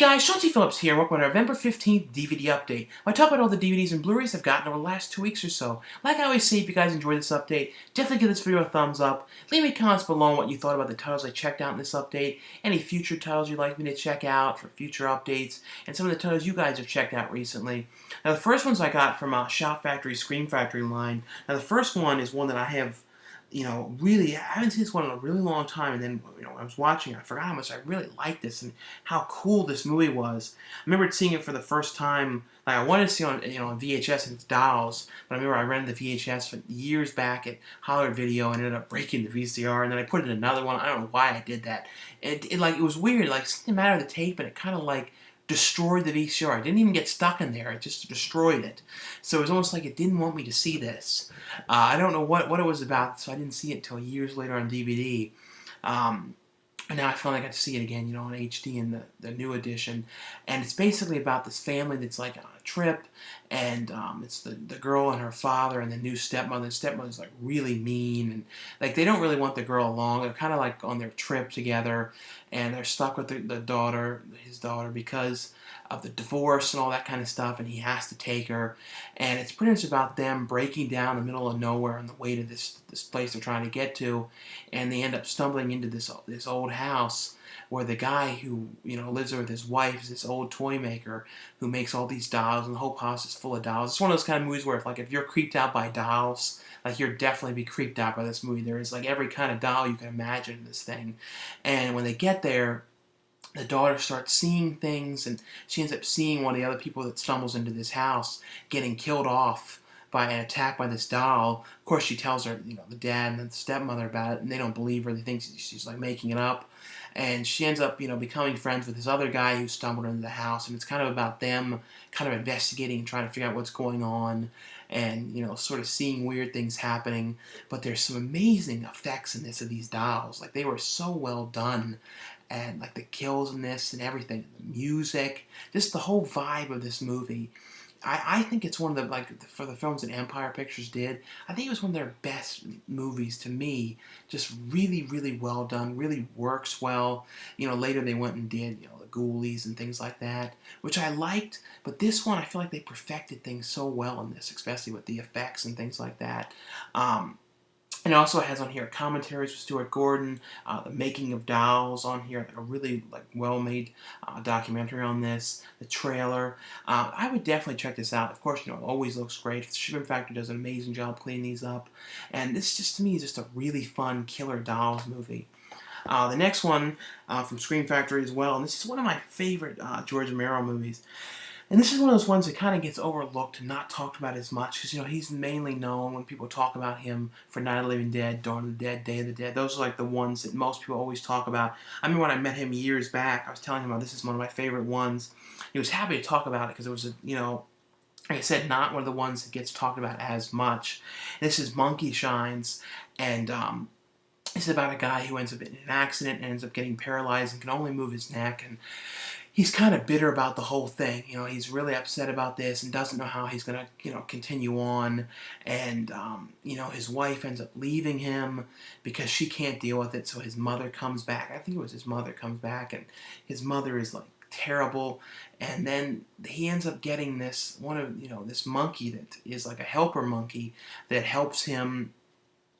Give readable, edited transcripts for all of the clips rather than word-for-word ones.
guys, Phillips here, welcome to our November 15th DVD update. I talk about all the DVDs and Blu-rays I've gotten over the last 2 weeks or so. Like I always say, if you guys enjoyed this update, definitely give this video a thumbs up. Leave me comments below on what you thought about the titles I checked out in this update, any future titles you'd like me to check out for future updates, and some of the titles you guys have checked out recently. Now the first ones I got from Shout Factory, Scream Factory line. Now the first one is one that I have, really, I haven't seen this one in a really long time, and then, when I was watching it, I forgot how much I really liked this and how cool this movie was. I remember seeing it for the first time, like I wanted to see it on, on VHS and its dolls, but I remember I rented the VHS for years back at Hollywood Video and ended up breaking the VCR, and then I put it in another one. I don't know why I did that. It was weird, like, something mattered of the tape, and it kind of, like, destroyed the VCR. I didn't even get stuck in there. It just destroyed it. So it was almost like it didn't want me to see this. I don't know what it was about, so I didn't see it until years later on DVD. And now I finally got to see it again, on HD in the new edition. And it's basically about this family that's like on a trip, and it's the girl and her father and the new stepmother. The stepmother's like really mean, and like they don't really want the girl along. They're kind of like on their trip together, and they're stuck with his daughter, because of the divorce and all that kind of stuff, and he has to take her. And it's pretty much about them breaking down in the middle of nowhere on the way to this place they're trying to get to, and they end up stumbling into this old house where the guy who lives there with his wife is this old toy maker who makes all these dolls, and the whole house is full of dolls. It's one of those kind of movies where if you're creeped out by dolls, like you'll definitely be creeped out by this movie. There is like every kind of doll you can imagine in this thing. And when they get there, the daughter starts seeing things, and she ends up seeing one of the other people that stumbles into this house getting killed off by an attack by this doll. Of course, she tells her, the dad and the stepmother about it, and they don't believe her. They think she's like making it up. And she ends up, becoming friends with this other guy who stumbled into the house, and it's kind of about them kind of investigating and trying to figure out what's going on, and, sort of seeing weird things happening. But there's some amazing effects in this of these dolls. Like, they were so well done. And like the kills in this and everything, the music, just the whole vibe of this movie. I think it's one of the, for the films that Empire Pictures did, I think it was one of their best movies to me. Just really, really well done, really works well. Later they went and did, the Ghoulies and things like that, which I liked. But this one, I feel like they perfected things so well in this, especially with the effects and things like that. And it also has on here commentaries with Stuart Gordon, the making of dolls on here, like a really well-made documentary on this, the trailer. I would definitely check this out. Of course, it always looks great. The Shipping Factory does an amazing job cleaning these up. And this just, to me, is just a really fun killer dolls movie. The next one from Scream Factory as well, and this is one of my favorite George Romero movies. And this is one of those ones that kind of gets overlooked and not talked about as much, because, he's mainly known when people talk about him for Night of the Living Dead, Dawn of the Dead, Day of the Dead. Those are like the ones that most people always talk about. I remember when I met him years back, I was telling him, this is one of my favorite ones. He was happy to talk about it because it was, like I said, not one of the ones that gets talked about as much. This is Monkey Shines, and it's about a guy who ends up in an accident and ends up getting paralyzed and can only move his neck, and he's kind of bitter about the whole thing. He's really upset about this and doesn't know how he's going to, continue on. And, his wife ends up leaving him because she can't deal with it, so his mother comes back. I think it was his mother comes back, and his mother is, like, terrible. And then he ends up getting this, this monkey that is like a helper monkey that helps him.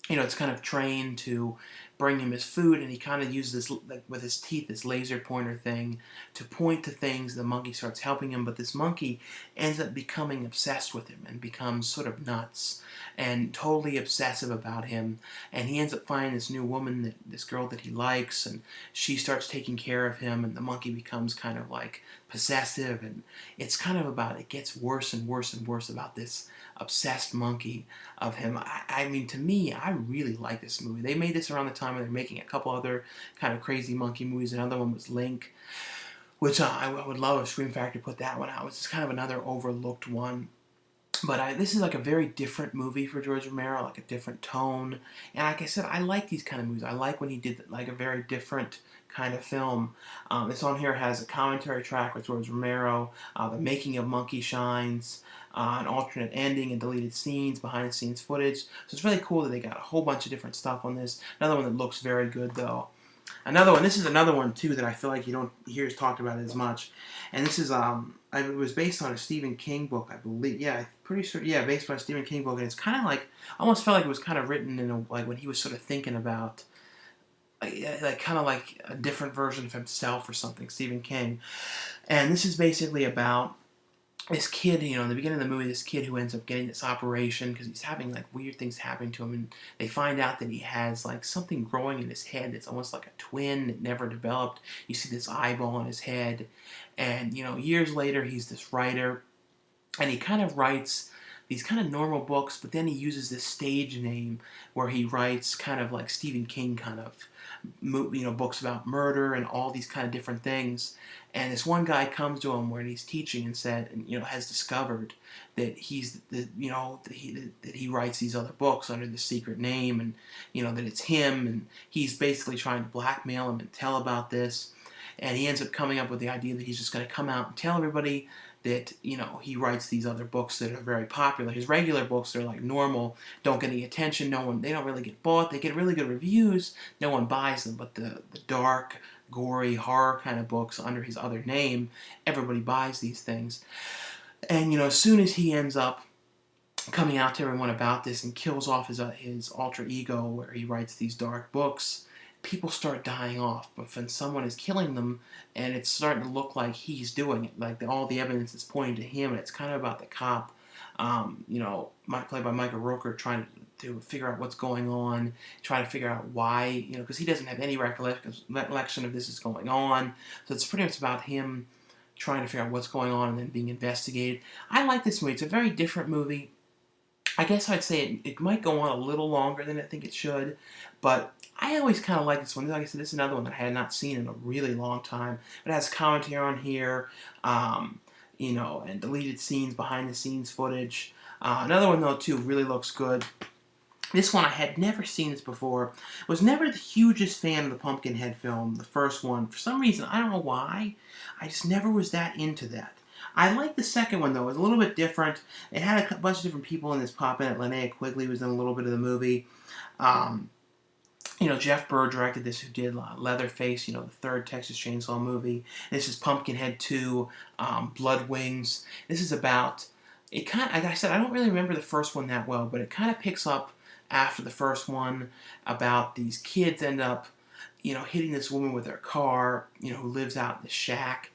It's kind of trained to bring him his food, and he kind of uses this, like, with his teeth, this laser pointer thing to point to things. The monkey starts helping him, but this monkey ends up becoming obsessed with him and becomes sort of nuts and totally obsessive about him. And he ends up finding this new woman, this girl that he likes, and she starts taking care of him, and the monkey becomes kind of like possessive, and it's kind of about, it gets worse and worse and worse about this obsessed monkey of him. I mean, to me, I really like this movie. They made this around the time when they're making a couple other kind of crazy monkey movies. Another one was Link, which I would love if Scream Factory put that one out. It's kind of another overlooked one. But this is like a very different movie for George Romero, like a different tone. And like I said, I like these kind of movies. I like when he did like a very different kind of film. This on here has a commentary track with George Romero, the making of Monkey Shines, an alternate ending and deleted scenes, behind the scenes footage. So it's really cool that they got a whole bunch of different stuff on this. Another one that looks very good though. Another one. This is another one too that I feel like you don't hear talked about as much, and this is it was based on a Stephen King book, I believe. Yeah, I'm pretty sure. Yeah, based on a Stephen King book, and it's kind of like I almost felt like it was kind of written in a, like when he was sort of thinking about like kind of like a different version of himself or something. Stephen King, and this is basically about this kid, in the beginning of the movie, this kid who ends up getting this operation because he's having like weird things happening to him, and they find out that he has like something growing in his head that's almost like a twin that never developed. You see this eyeball on his head, and years later, he's this writer, and he kind of writes these kind of normal books, but then he uses this stage name where he writes kind of like Stephen King kind of books about murder and all these kind of different things. And this one guy comes to him where he's teaching and said, and has discovered that that he writes these other books under the secret name, and that it's him, and he's basically trying to blackmail him and tell about this. And he ends up coming up with the idea that he's just going to come out and tell everybody that he writes these other books that are very popular. His regular books are like normal, don't get any attention. They don't really get bought. They get really good reviews. No one buys them. But the dark, gory horror kind of books under his other name, everybody buys these things. And as soon as he ends up coming out to everyone about this and kills off his alter ego where he writes these dark books, people start dying off. But when someone is killing them, and it's starting to look like he's doing it, like all the evidence is pointing to him, and it's kind of about the cop, played by Michael Rooker, trying to figure out what's going on, trying to figure out why, because he doesn't have any recollection of this is going on. So it's pretty much about him trying to figure out what's going on and then being investigated. I like this movie. It's a very different movie. I guess I'd say it might go on a little longer than I think it should, but I always kind of like this one. Like I said, this is another one that I had not seen in a really long time. It has commentary on here, and deleted scenes, behind-the-scenes footage. Another one, though, too, really looks good. This one I had never seen this before. Was never the hugest fan of the Pumpkinhead film, the first one. For some reason, I don't know why, I just never was that into that. I like the second one, though. It was a little bit different. It had a bunch of different people in this pop in it. Linnea Quigley was in a little bit of the movie. Jeff Burr directed this, who did Leatherface, the third Texas Chainsaw movie. This is Pumpkinhead 2, Blood Wings. This is about, it kind of, like I said, I don't really remember the first one that well, but it kind of picks up after the first one about these kids end up, hitting this woman with their car, who lives out in the shack,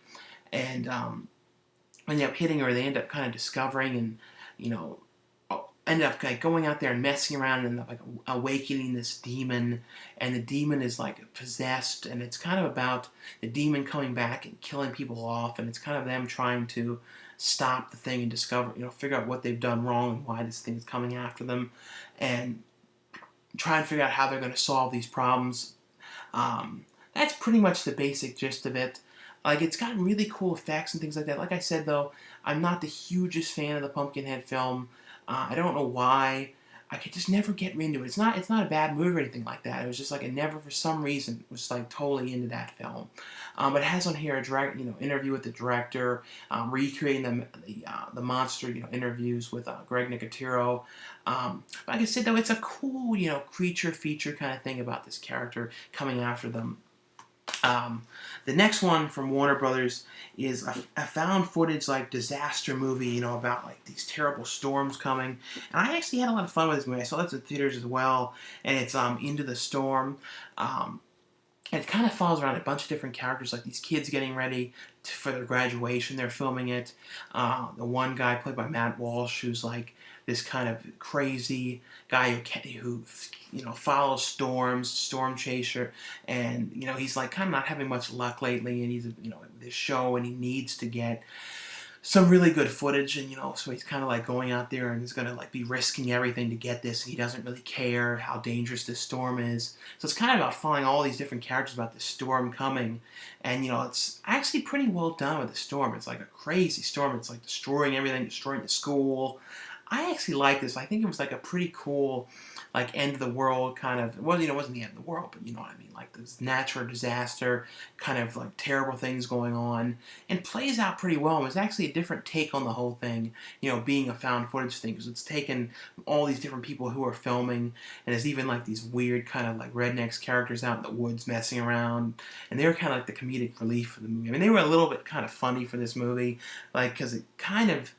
and end up hitting her. They end up kind of discovering and, end up like going out there and messing around and like awakening this demon, and the demon is like possessed, and it's kind of about the demon coming back and killing people off, and it's kind of them trying to stop the thing and discover, figure out what they've done wrong and why this thing is coming after them, and try and figure out how they're going to solve these problems. That's pretty much the basic gist of it. Like, it's got really cool effects and things like that. Like I said, though, I'm not the hugest fan of the Pumpkinhead film. I don't know why. I could just never get into it. It's not a bad movie or anything like that. It was just like I never, for some reason, was like totally into that film. But it has on here a interview with the director, recreating the monster, interviews with Greg Nicotero. Like I said, though, it's a cool, creature feature kind of thing about this character coming after them. The next one from Warner Brothers is a found footage like disaster movie, about like these terrible storms coming. And I actually had a lot of fun with this movie. I saw this in theaters as well, and it's Into the Storm. And it kind of follows around a bunch of different characters, like these kids getting ready for their graduation. They're filming it. The one guy played by Matt Walsh, who's like this kind of crazy guy who follows storms, storm chaser, and he's like kind of not having much luck lately, and he's this show, and he needs to get some really good footage, and so he's kind of like going out there and he's gonna like be risking everything to get this, and he doesn't really care how dangerous this storm is. So it's kind of about following all these different characters about this storm coming, and it's actually pretty well done with the storm. It's like a crazy storm. It's like destroying everything, destroying the school. I actually like this. I think it was like a pretty cool, like end of the world kind of. Well, it wasn't the end of the world, but you know what I mean. Like this natural disaster, kind of like terrible things going on, and plays out pretty well. It was actually a different take on the whole thing. Being a found footage thing, because it's taken all these different people who are filming, and there's even like these weird kind of like rednecks characters out in the woods messing around, and they were kind of like the comedic relief for the movie. I mean, they were a little bit kind of funny for this movie, like because it kind of,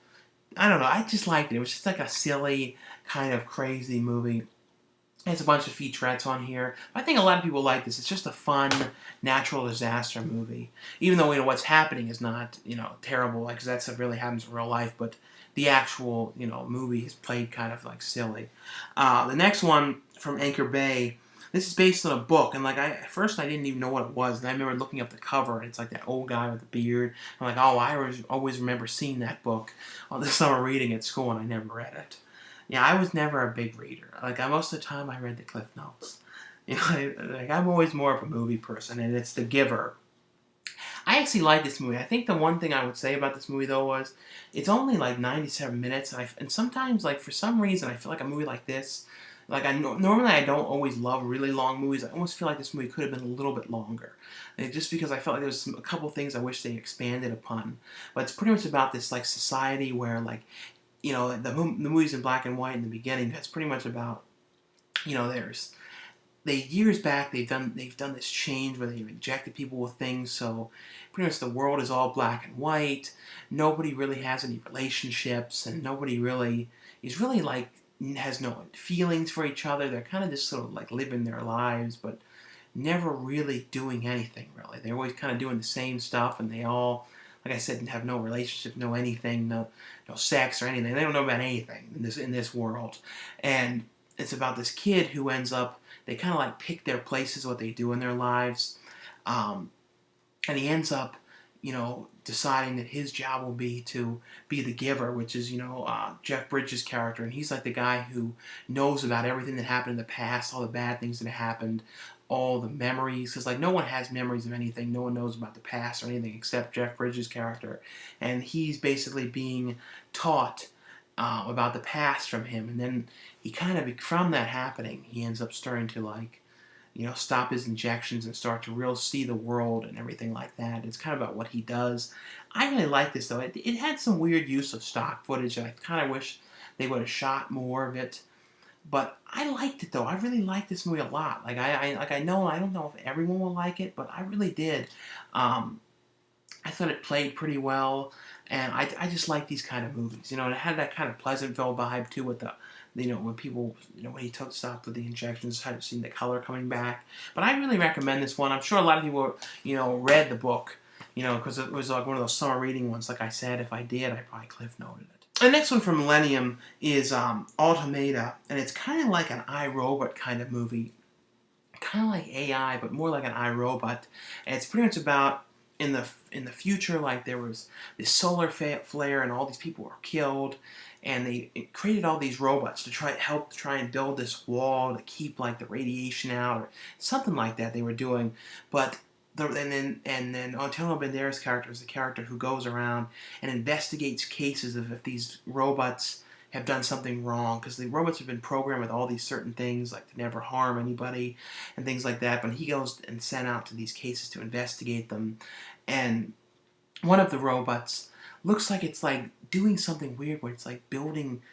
I don't know, I just liked it. It was just like a silly, kind of crazy movie. There's a bunch of featurettes on here. I think a lot of people like this. It's just a fun, natural disaster movie. Even though what's happening is not terrible, like 'cause that stuff really happens in real life. But the actual movie is played kind of like silly. The next one from Anchor Bay. This is based on a book, and like at first I didn't even know what it was, and I remember looking up the cover, and it's like that old guy with the beard. I'm like, oh, I always remember seeing that book on the summer reading at school, and I never read it. Yeah, I was never a big reader. Like most of the time, I read the Cliff Notes. I'm always more of a movie person, and it's The Giver. I actually like this movie. I think the one thing I would say about this movie though was it's only like 97 minutes, and sometimes like for some reason I feel like a movie like this. Like normally I don't always love really long movies. I almost feel like this movie could have been a little bit longer, just because I felt like there was a couple things I wish they expanded upon. But it's pretty much about this like society where like the movie's in black and white in the beginning. That's pretty much about there's years back they've done this change where they've injected people with things, so pretty much the world is all black and white. Nobody really has any relationships, and nobody really is really like has no feelings for each other. They're kind of just sort of like living their lives, but never really doing anything really. They're always kind of doing the same stuff, and they all, like I said, have no relationship, no anything, no sex or anything. They don't know about anything in this world. And it's about this kid who ends up, they kind of like pick their places, what they do in their lives, and he ends up deciding that his job will be to be the giver, which is Jeff Bridges' character, and he's like the guy who knows about everything that happened in the past, all the bad things that happened, all the memories, because like no one has memories of anything, no one knows about the past or anything except Jeff Bridges' character, and he's basically being taught about the past from him, and then he kind of, from that happening, he ends up starting to like stop his injections and start to real see the world and everything like that. It's kind of about what he does. I really like this though. It had some weird use of stock footage. I kind of wish they would have shot more of it. But I liked it though. I really liked this movie a lot. Like I don't know if everyone will like it, but I really did. I thought it played pretty well, and I just like these kind of movies. It had that kind of Pleasantville vibe too, with the when people when he stopped with the injections, had seen the color coming back. But I really recommend this one. I'm sure a lot of people read the book, because it was like one of those summer reading ones. Like I said, if I did, I probably cliff noted it. The next one from Millennium is Autómata, and it's kind of like an iRobot kind of movie, kind of like AI, but more like an iRobot. And it's pretty much about in the future, like there was this solar flare, and all these people were killed, and they created all these robots to try and build this wall to keep like the radiation out, or something like that they were doing, but. And then Antonio Banderas' character is the character who goes around and investigates cases of if these robots have done something wrong, because the robots have been programmed with all these certain things, like to never harm anybody and things like that. But he goes and sent out to these cases to investigate them, and one of the robots looks like it's like doing something weird, where it's like building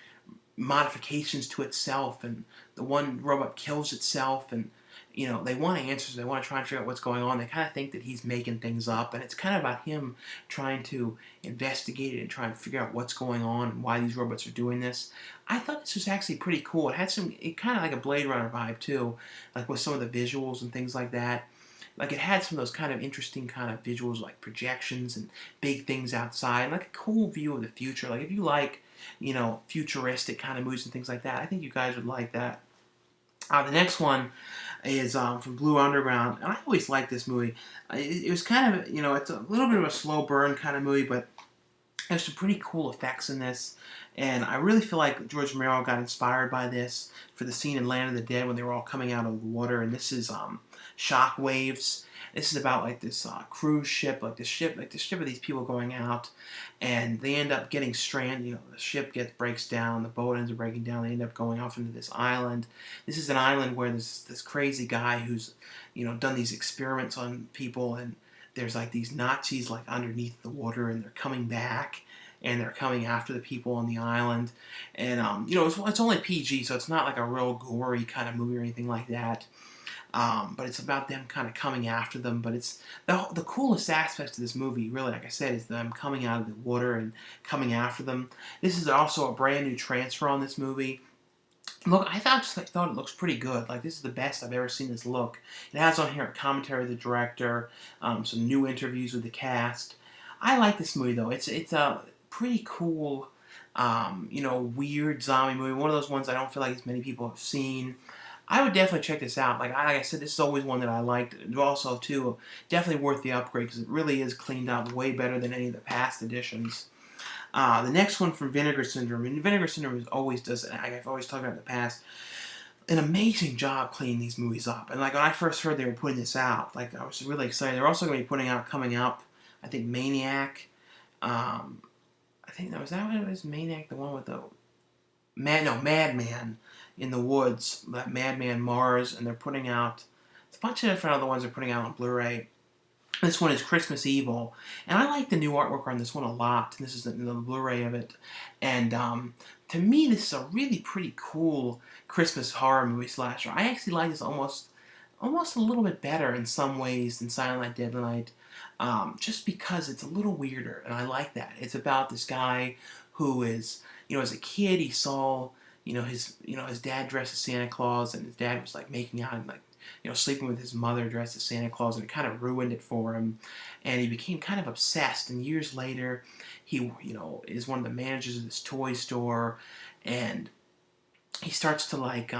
modifications to itself, and the one robot kills itself, and they want answers. They want to try and figure out what's going on. They kind of think that he's making things up, and it's kind of about him trying to investigate it and try and figure out what's going on and why these robots are doing this. I thought this was actually pretty cool. It had it kind of like a Blade Runner vibe too, like with some of the visuals and things like that. Like it had some of those kind of interesting kind of visuals, like projections and big things outside, and like a cool view of the future. Like if you like, futuristic kind of movies and things like that, I think you guys would like that. The next one is from Blue Underground, and I always liked this movie. It was kind of, it's a little bit of a slow burn kind of movie, but there's some pretty cool effects in this, and I really feel like George Romero got inspired by this for the scene in Land of the Dead when they were all coming out of the water, and this is shock waves, This is about like this cruise ship, like the ship of these people going out, and they end up getting stranded. You know, the ship breaks down, the boat ends up breaking down. They end up going off into this island. This is an island where there's this crazy guy who's, you know, done these experiments on people, and there's like these Nazis like underneath the water, and they're coming back, and they're coming after the people on the island. And you know, it's only PG, so it's not like a real gory kind of movie or anything like that. But it's about them kind of coming after them. But it's the coolest aspects of this movie, really, like I said, is them coming out of the water and coming after them. This is also a brand new transfer on this movie. Look, I thought it looks pretty good. Like, this is the best I've ever seen this look. It has on here a commentary of the director, some new interviews with the cast. I like this movie, though. It's a pretty cool, you know, weird zombie movie. One of those ones I don't feel like as many people have seen. I would definitely check this out. Like I said, this is always one that I liked. Also, too, definitely worth the upgrade because it really is cleaned up way better than any of the past editions. The next one from Vinegar Syndrome. And Vinegar Syndrome always does, I've always talked about in the past, an amazing job cleaning these movies up. And like when I first heard they were putting this out, like I was really excited. They're also going to be putting out, coming up, I think, Maniac. I think that what it was, Maniac, the one with the Madman in the Woods, that Madman Mars, and they're putting out a bunch of different other ones they're putting out on Blu-ray. This one is Christmas Evil, and I like the new artwork on this one a lot. This is the Blu-ray of it, and to me, this is a really pretty cool Christmas horror movie slasher. I actually like this almost a little bit better in some ways than Silent Night, Deadly Night, just because it's a little weirder, and I like that. It's about this guy who is, you know, as a kid, he saw, his dad dressed as Santa Claus, and his dad was like making out and like, sleeping with his mother dressed as Santa Claus, and it kind of ruined it for him, and he became kind of obsessed. And years later, he, is one of the managers of this toy store, and he starts to like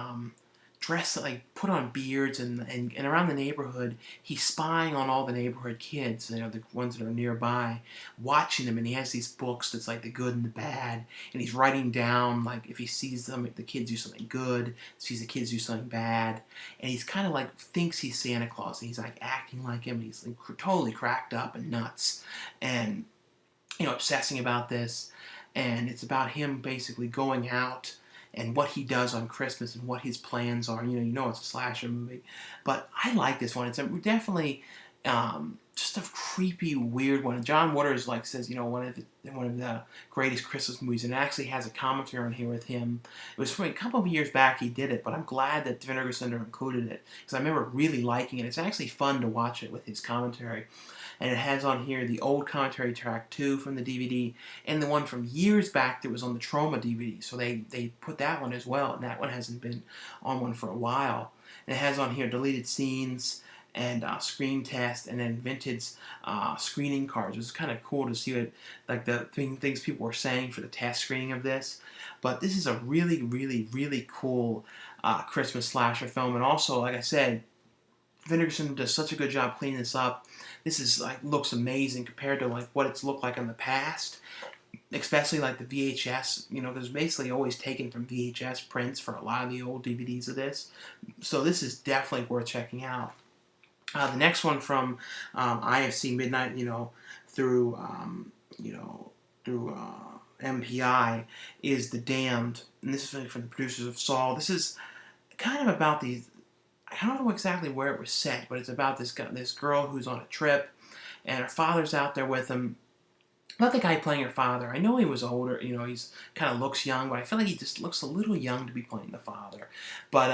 dress, like put on beards, and around the neighborhood, he's spying on all the neighborhood kids, the ones that are nearby, watching them, and he has these books that's like the good and the bad, and he's writing down, like, if he sees them, if the kids do something good, sees the kids do something bad, and he's kind of like thinks he's Santa Claus, and he's like acting like him, and he's like totally cracked up and nuts, and obsessing about this, and it's about him basically going out and what he does on Christmas and what his plans are. It's a slasher movie. But I like this one. It's definitely just a creepy, weird one. John Waters says, one of the greatest Christmas movies, and it actually has a commentary on here with him. It was from a couple of years back he did it, but I'm glad that Vinegar Syndrome included it, because I remember really liking it. It's actually fun to watch it with his commentary. And it has on here the old commentary track 2 from the DVD, and the one from years back that was on the Trauma DVD. So they put that one as well, and that one hasn't been on one for a while. And it has on here deleted scenes and screen test, and then vintage screening cards. It was kind of cool to see it, like the things people were saying for the test screening of this. But this is a really, really, really cool Christmas slasher film, and also, like I said, Vinegar Syndrome does such a good job cleaning this up. This is looks amazing compared to what it's looked like in the past, especially like the VHS. There's basically always taken from VHS prints for a lot of the old DVDs of this. So this is definitely worth checking out. The next one from IFC Midnight, through MPI, is The Damned, and this is from the producers of Saw. This is kind of about these. I don't know exactly where it was set, but it's about this girl who's on a trip, and her father's out there with him. Not the guy playing her father. I know he was older. He's kind of looks young, but I feel like he just looks a little young to be playing the father. But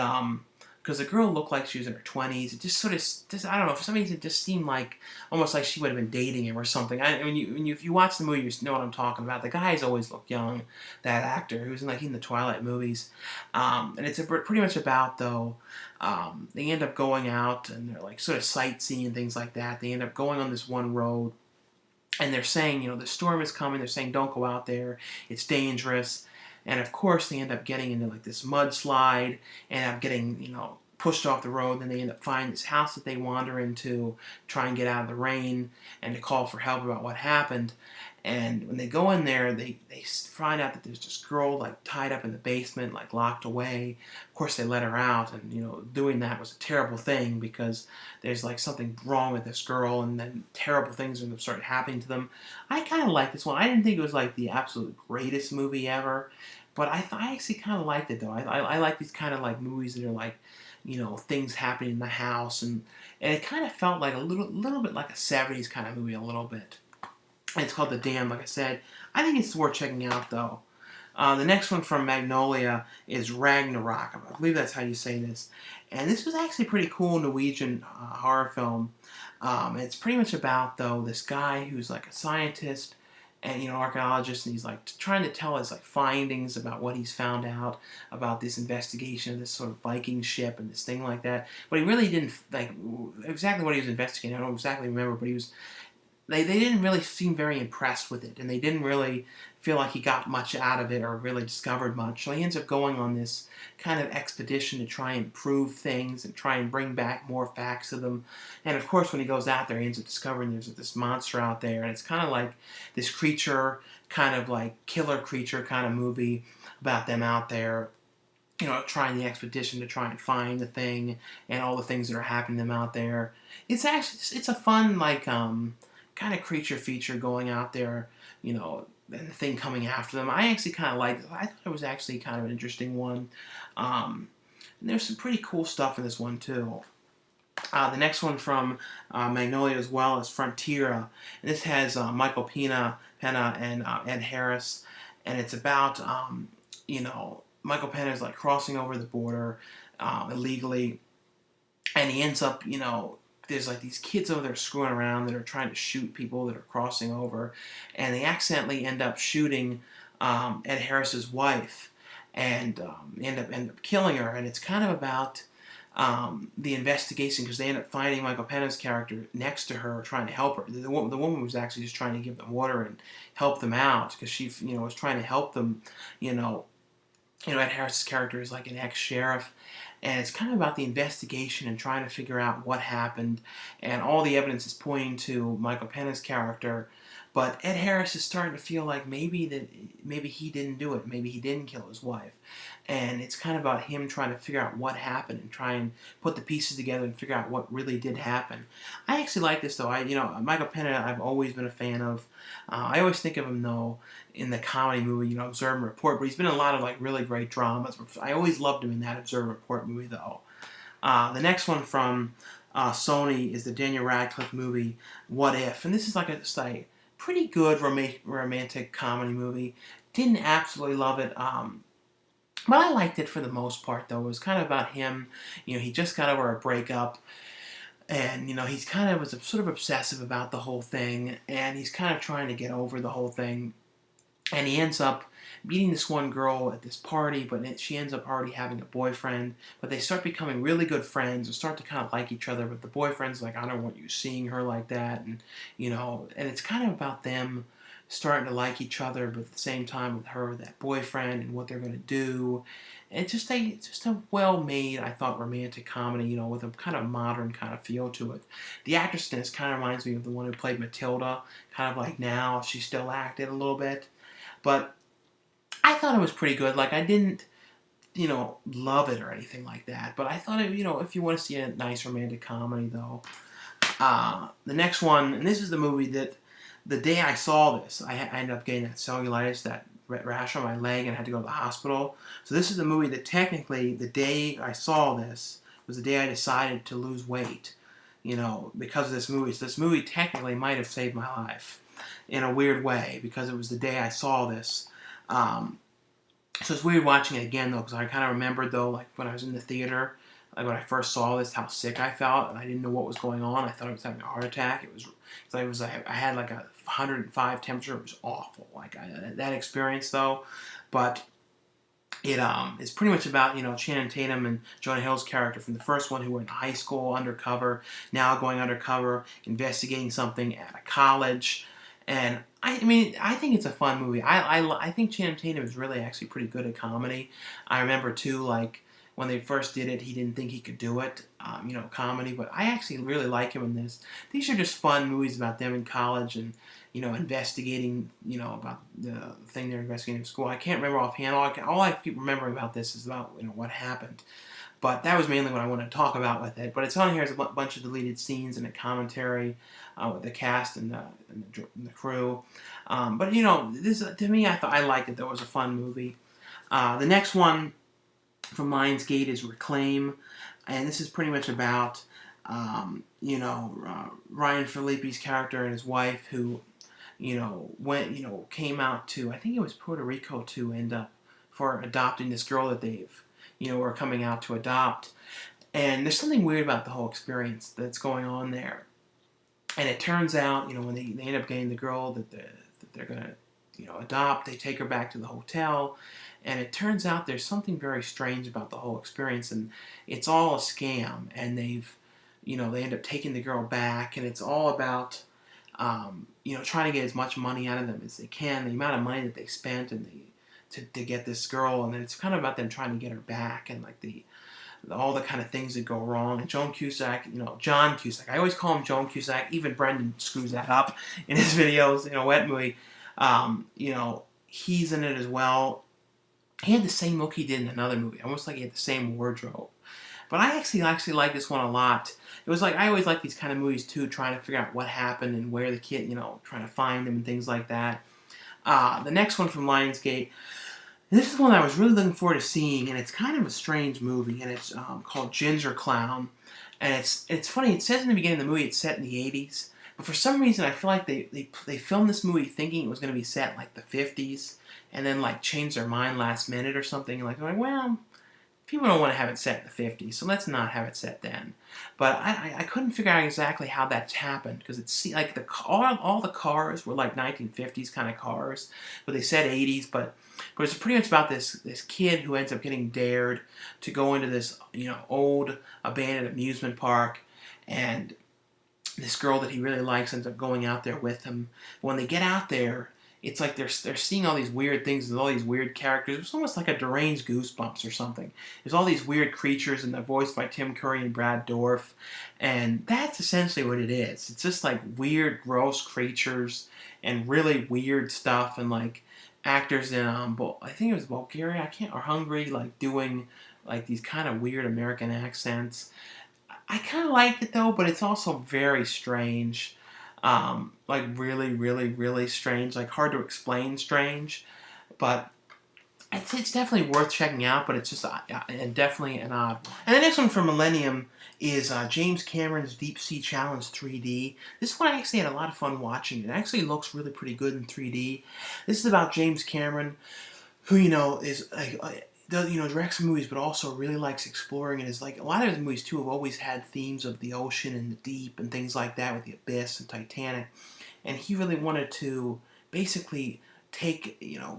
because the girl looked like she was in her 20s, it just I don't know, for some reason it just seemed like almost like she would have been dating him or something. If you watch the movie, you know what I'm talking about. The guys always look young. That actor who was in the Twilight movies, and it's pretty much about, though. They end up going out and they're sort of sightseeing and things like that. They end up going on this one road, and they're saying, the storm is coming. They're saying, don't go out there. It's dangerous. And of course, they end up getting into this mudslide, and end up getting, pushed off the road. Then they end up finding this house that they wander into, try and get out of the rain, and to call for help about what happened. And when they go in there, they find out that there's this girl like tied up in the basement, like locked away. Of course, they let her out, and doing that was a terrible thing because there's like something wrong with this girl, and then terrible things are going to start happening to them. I kind of like this one. I didn't think it was like the absolute greatest movie ever, but I actually kind of liked it though. I like these kind of like movies that are like, things happening in the house, and it kind of felt like a little bit like a 70s kind of movie, a little bit. It's called The Dam, like I said. I think it's worth checking out, though. The next one from Magnolia is Ragnarok. I believe that's how you say this. And this was actually a pretty cool Norwegian horror film. It's pretty much about, though, this guy who's like a scientist and, archaeologist, and he's like trying to tell his like findings about what he's found out about this investigation of this sort of Viking ship and this thing like that. But he really didn't, like, exactly what he was investigating. I don't exactly remember, but he was... They didn't really seem very impressed with it, and they didn't really feel like he got much out of it or really discovered much. So he ends up going on this kind of expedition to try and prove things and try and bring back more facts of them. And of course, when he goes out there, he ends up discovering there's this monster out there, and it's kind of like this creature, kind of like killer creature kind of movie about them out there, trying the expedition to try and find the thing and all the things that are happening to them out there. It's a fun, like, kind of creature feature going out there, and the thing coming after them. I actually kind of liked it. I thought it was actually kind of an interesting one. And there's some pretty cool stuff in this one, too. The next one from Magnolia as well is Frontiera. And this has Michael Pena and Ed Harris. And it's about, Michael Pena is like crossing over the border illegally. And he ends up, there's like these kids over there screwing around that are trying to shoot people that are crossing over, and they accidentally end up shooting Ed Harris's wife, and end up killing her. And it's kind of about the investigation, because they end up finding Michael Pena's character next to her, trying to help her. The woman was actually just trying to give them water and help them out, because she was trying to help them. Ed Harris's character is like an ex-sheriff, and it's kind of about the investigation and trying to figure out what happened, and all the evidence is pointing to Michael Pena's character, but Ed Harris is starting to feel like maybe he didn't do it, maybe he didn't kill his wife, and it's kind of about him trying to figure out what happened and try and put the pieces together and figure out what really did happen. I actually like this, though. Michael Pena I've always been a fan of. I always think of him, though, in the comedy movie, Observe and Report, but he's been in a lot of like really great dramas. I always loved him in that Observe and Report movie, though. The next one from Sony is the Daniel Radcliffe movie, What If? And this is like a pretty good romantic comedy movie. Didn't absolutely love it, but I liked it for the most part, though. It was kind of about him. He just got over a breakup, and he's kind of was sort of obsessive about the whole thing, and he's kind of trying to get over the whole thing. And he ends up meeting this one girl at this party, but she ends up already having a boyfriend. But they start becoming really good friends and start to kind of like each other. But the boyfriend's like, I don't want you seeing her like that. And, and it's kind of about them starting to like each other, but at the same time with her, that boyfriend, and what they're going to do. And it's just a well-made, I thought, romantic comedy, with a kind of modern kind of feel to it. The actress in this kind of reminds me of the one who played Matilda, kind of like now. She still acted a little bit. But I thought it was pretty good. Like, I didn't, love it or anything like that. But I thought, if you want to see a nice romantic comedy, though. The next one, and this is the movie that the day I saw this, I ended up getting that cellulitis, that rash on my leg, and had to go to the hospital. So this is the movie that technically, the day I saw this, was the day I decided to lose weight, because of this movie. So this movie technically might have saved my life in a weird way, because it was the day I saw this. So it's weird watching it again, though, because I kind of remembered, though, like when I was in the theater, like when I first saw this, how sick I felt, and I didn't know what was going on. I thought I was having a heart attack. I had like a 105 temperature. It was awful. Like that experience, though. But it's pretty much about Channing Tatum and Jonah Hill's character from the first one, who were in high school undercover, now going undercover, investigating something at a college. And I think it's a fun movie. I think Channing Tatum is really actually pretty good at comedy. I remember too, like when they first did it, he didn't think he could do it, comedy. But I actually really like him in this. These are just fun movies about them in college and, investigating, about the thing they're investigating in school. I can't remember offhand. All I keep remembering about this is about, what happened. But that was mainly what I want to talk about with it. But it's on here as a bunch of deleted scenes and a commentary with the cast and the crew. But this to me, I liked it. Though it was a fun movie. The next one from Lionsgate is Reclaim, and this is pretty much about Ryan Phillippe's character and his wife who came out to, I think it was Puerto Rico, to end up for adopting this girl that they've were coming out to adopt. And there's something weird about the whole experience that's going on there. And it turns out, when they end up getting the girl that they're going to, adopt, they take her back to the hotel. And it turns out there's something very strange about the whole experience. And it's all a scam. And they end up taking the girl back. And it's all about, trying to get as much money out of them as they can. The amount of money that they spent and to get this girl, and then it's kind of about them trying to get her back, and like all the kind of things that go wrong. And John Cusack, I always call him John Cusack. Even Brenton screws that up in his videos. Wet movie. He's in it as well. He had the same look he did in another movie, almost like he had the same wardrobe. But I actually like this one a lot. It was like I always like these kind of movies too, trying to figure out what happened and where the kid, trying to find him and things like that. The next one from Lionsgate. This is one I was really looking forward to seeing, and it's kind of a strange movie, and it's called Ginger Clown. And it's funny, it says in the beginning of the movie it's set in the 80s, but for some reason I feel like they filmed this movie thinking it was going to be set in like the 50s, and then like changed their mind last minute or something, and they're like, well, people don't want to have it set in the 50s, so let's not have it set then. But I couldn't figure out exactly how that's happened, because it's like all the cars were like 1950s kind of cars, but they said 80s, but it's pretty much about this kid who ends up getting dared to go into this old abandoned amusement park, and this girl that he really likes ends up going out there with him. When they get out there, it's like they're seeing all these weird things with all these weird characters. It's almost like a deranged Goosebumps or something. There's all these weird creatures, and they're voiced by Tim Curry and Brad Dourif, and that's essentially what it is. It's just like weird, gross creatures and really weird stuff, and like actors in I think it was Bulgaria, or Hungary, like doing like these kind of weird American accents. I kind of liked it though, but it's also very strange. Like really, really, really strange, like hard to explain strange, but it's definitely worth checking out, but it's just definitely an odd one. And the next one from Millennium is James Cameron's Deep Sea Challenge 3D. This one I actually had a lot of fun watching. It actually looks really pretty good in 3D. This is about James Cameron, who, is directs movies, but also really likes exploring, and is like a lot of his movies too have always had themes of the ocean and the deep and things like that, with The Abyss and Titanic. And he really wanted to basically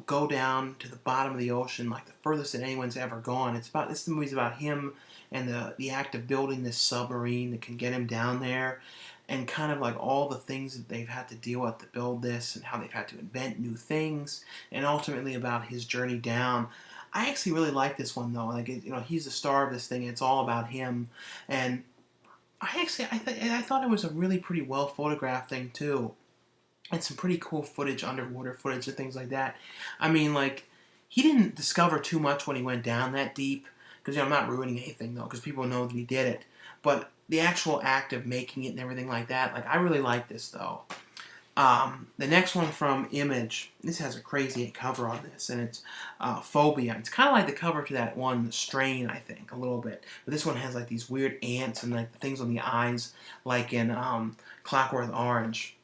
go down to the bottom of the ocean, like the furthest that anyone's ever gone. This movie's about him and the act of building this submarine that can get him down there, and kind of like all the things that they've had to deal with to build this, and how they've had to invent new things, and ultimately about his journey down. I actually really like this one though. Like, he's the star of this thing. It's all about him, and I thought it was a really pretty well photographed thing too. And some pretty cool footage, underwater footage and things like that. I mean, like, he didn't discover too much when he went down that deep, because I'm not ruining anything though, because people know that he did it. But the actual act of making it and everything like that, like, I really like this though. The next one from Image, this has a crazy cover on this, and it's Phobia. It's kind of like the cover to that one, The Strain, I think, a little bit. But this one has like these weird ants and like the things on the eyes, like in Clockwork Orange.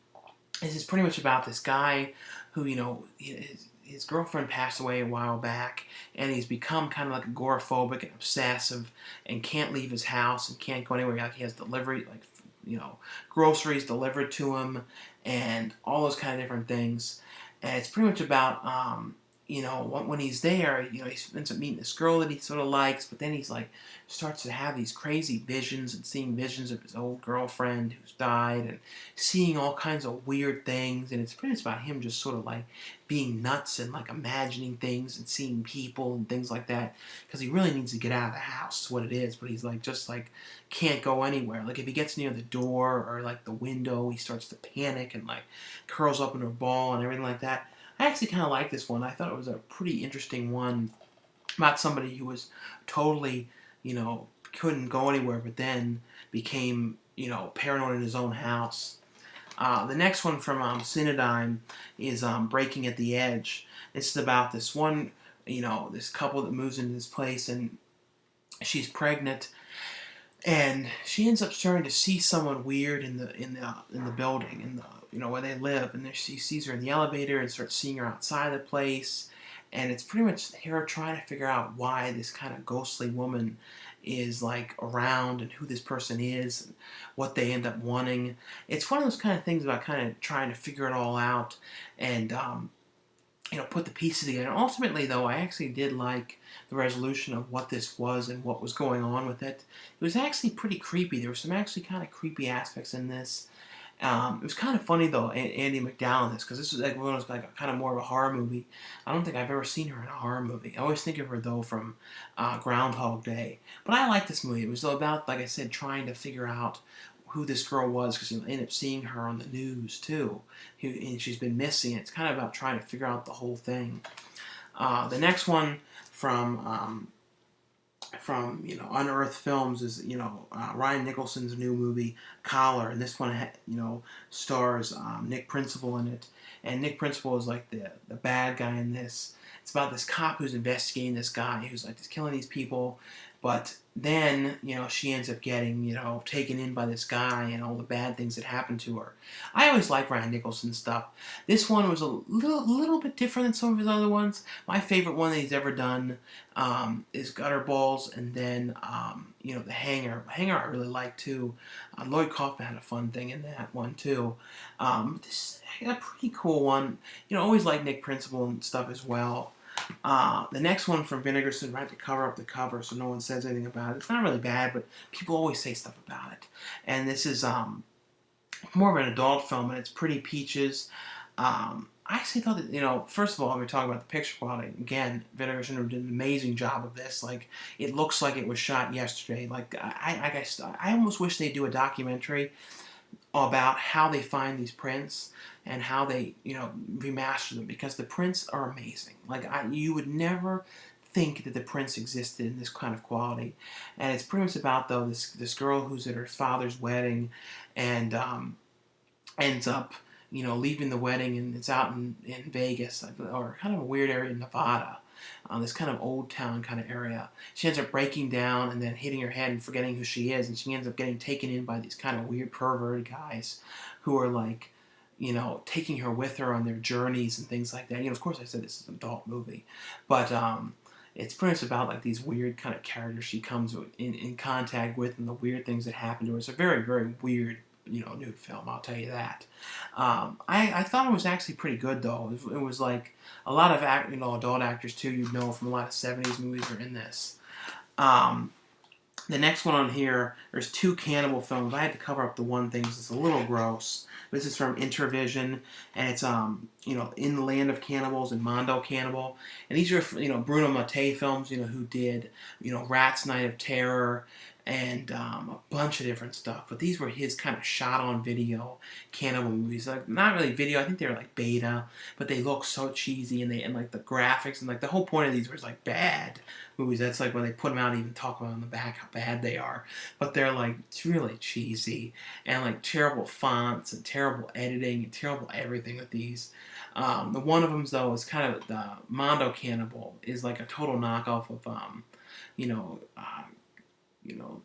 This is pretty much about this guy who, his girlfriend passed away a while back, and he's become kind of like agoraphobic and obsessive, and can't leave his house and can't go anywhere. Like, he has delivery, like, groceries delivered to him, and all those kind of different things. And it's pretty much about when he's there, he ends up meeting this girl that he sort of likes, but then he's like, starts to have these crazy visions and seeing visions of his old girlfriend who's died and seeing all kinds of weird things. And it's pretty much about him just sort of like being nuts and like imagining things and seeing people and things like that, because he really needs to get out of the house, is what it is. But he's like, just like can't go anywhere. Like if he gets near the door or like the window, he starts to panic and like curls up into a ball and everything like that. I actually kind of like this one. I thought it was a pretty interesting one about somebody who was totally, couldn't go anywhere, but then became, paranoid in his own house. The next one from Cinedigm is Breaking at the Edge. This is about this one, this couple that moves into this place, and she's pregnant, and she ends up starting to see someone weird in the building, where they live, and she sees her in the elevator and starts seeing her outside the place, and it's pretty much her trying to figure out why this kind of ghostly woman is like around and who this person is and what they end up wanting. It's one of those kind of things about kind of trying to figure it all out and put the pieces together. And ultimately, though, I actually did like the resolution of what this was and what was going on with it. It was actually pretty creepy. There were some actually kind of creepy aspects in this. It was kind of funny, though, Andie MacDowell in this, because this was like one of those like kind of more of a horror movie. I don't think I've ever seen her in a horror movie. I always think of her, though, from Groundhog Day. But I like this movie. It was about, like I said, trying to figure out who this girl was, because you end up seeing her on the news, too. And she's been missing. It's kind of about trying to figure out the whole thing. The next one from Unearthed Films is Ryan Nicholson's new movie Collar, and this one stars Nick Principal in it, and Nick Principal is like the bad guy in this. It's about this cop who's investigating this guy who's like just killing these people, but then she ends up getting taken in by this guy and all the bad things that happen to her. I always like Ryan Nicholson's stuff. This one was a little bit different than some of his other ones. My favorite one that he's ever done is Gutterballs, and then The Hanger. Hanger I really like too. Lloyd Kaufman had a fun thing in that one too. This is a pretty cool one. Always like Nick Principal and stuff as well. The next one from Vinegarson, I had to cover up the cover so no one says anything about it. It's not really bad, but people always say stuff about it. And this is more of an adult film, and it's Pretty Peaches. I actually thought that, first of all, we're talking about the picture quality. Again, Vinegarson did an amazing job of this. Like, it looks like it was shot yesterday. Like, I almost wish they'd do a documentary about how they find these prints and how they, remaster them, because the prints are amazing. Like, you would never think that the prints existed in this kind of quality. And it's pretty much about, though, this girl who's at her father's wedding and ends up, leaving the wedding, and it's out in Vegas, or kind of a weird area in Nevada. This kind of old town kind of area. She ends up breaking down and then hitting her head and forgetting who she is, and she ends up getting taken in by these kind of weird perverted guys who are like, taking her with her on their journeys and things like that. Of course I said this is an adult movie, but it's pretty much about like these weird kind of characters she comes in contact with and the weird things that happen to her. It's a very, very weird new film, I'll tell you that. I thought it was actually pretty good, though. It was like a lot of adult actors too, you'd know from a lot of 70s movies are in this. The next one on here, there's two cannibal films. I had to cover up the one thing because it's a little gross. This is from Intervision, and it's In the Land of Cannibals and Mondo Cannibal. And these are Bruno Mattei films, who did Rat's Night of Terror and a bunch of different stuff. But these were his kind of shot-on-video cannibal movies. Like, not really video, I think they were like beta, but they look so cheesy, and like the graphics, and like the whole point of these was like bad movies. That's like when they put them out, even talk about on the back how bad they are. But they're like, it's really cheesy, and like terrible fonts, and terrible editing, and terrible everything with these. The one of them, though, is kind of the Mondo Cannibal, is like a total knockoff of,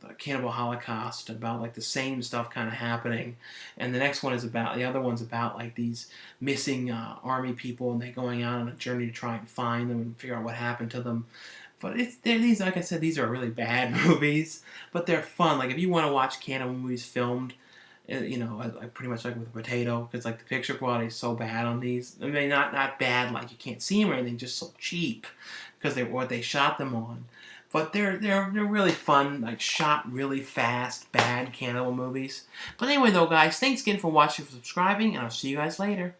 the Cannibal Holocaust, about like the same stuff kind of happening. And the next one is the other one's about like these missing army people, and they're going out on a journey to try and find them and figure out what happened to them. But these, like I said, these are really bad movies, but they're fun. Like, if you want to watch cannibal movies filmed, You know, I pretty much like with a potato, because like the picture quality is so bad on these. I mean, not bad like you can't see them or anything, just so cheap because they what they shot them on. But they're really fun, like shot really fast, bad cannibal movies. But anyway, though, guys, thanks again for watching, for subscribing, and I'll see you guys later.